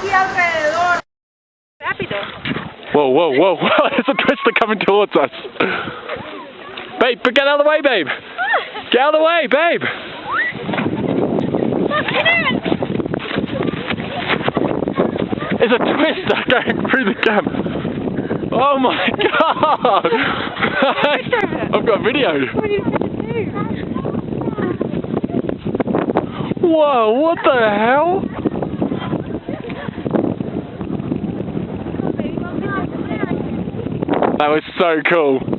aquí alrededor. Rápido. Whoa, whoa, whoa, whoa, there's a twister coming towards us. Babe, but get out of the way, babe. Get out of the way, babe. There's a twister going through the camp. Oh my god. I've got video. Whoa, what the hell? That was so cool.